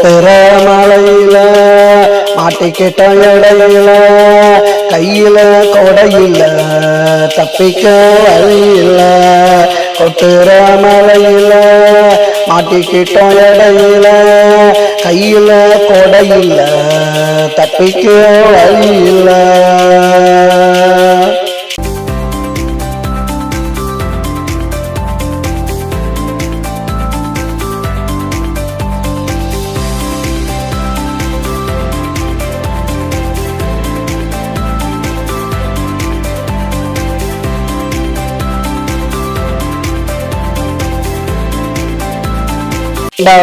கொட்டுற மலையில மாட்டிக்கிட்ட இடையில கையில கொடையில தப்பிக்க வழியில கொட்டுற மலையில மாட்டிக்கிட்ட இடையில கையில கொடையில தப்பிக்க வழியில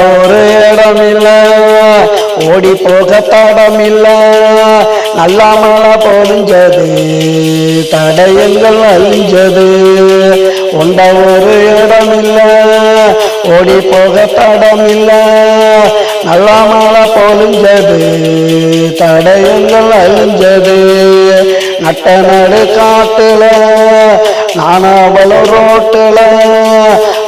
ஒரு இடமில்ல ஓடி போக தடமில்ல நல்லா மழை பொழிஞ்சது தடயங்கள் அழிஞ்சது உண்ட ஒரு இடமில்ல ஓடி போக தடமில்ல நல்லா மழை பொழிஞ்சது தடயங்கள் அழிஞ்சது நட்ட நடு காட்டுல நானாவளும் ரோட்டுல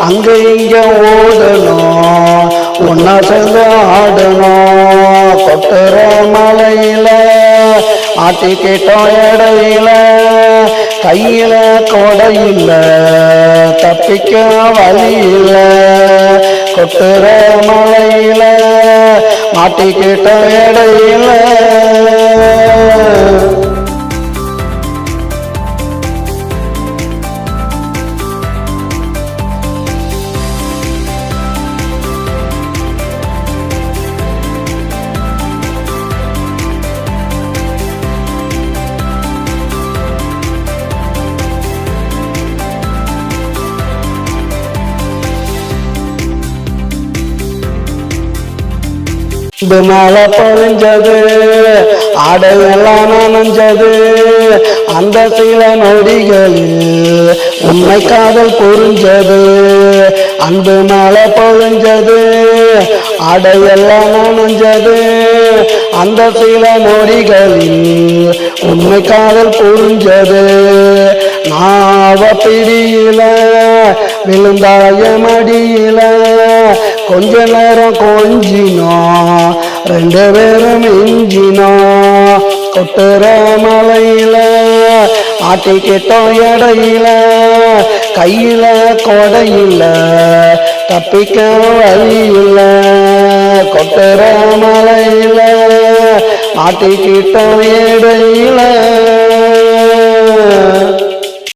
அங்க இங்க ஓடணும் ஒன்னா சேர்ந்து ஆடணும் கொட்டுற மலையில மாட்டிக்கிட்டோம் இடையில கையில கொடையில தப்பிக்க வழியில கொட்டுற மலையில மாட்டிக்கிட்டோம் இடையில மழை பொழிஞ்சது ஆடையெல்லாம் நனைஞ்சது அந்த சில நொடிகளில் உண்மை காதல் புரிஞ்சது அன்பு மழை பொழிஞ்சது ஆடையெல்லாம் நனைஞ்சது அந்த சில நொடிகளில் உண்மை காதல் புரிஞ்சது நாவ பிடியில விழுந்தாய மடியில கொஞ்ச நேரம் கொஞ்சினோம் ரெண்டு பேரும் மிஞ்சினோம் கொட்டுற மலையில மாட்டிக்கிட்டோம் இடையில கையில கொடையில தப்பிக்க வழியில கொட்டுற மலையில மாட்டிக்கிட்டோம் இடையில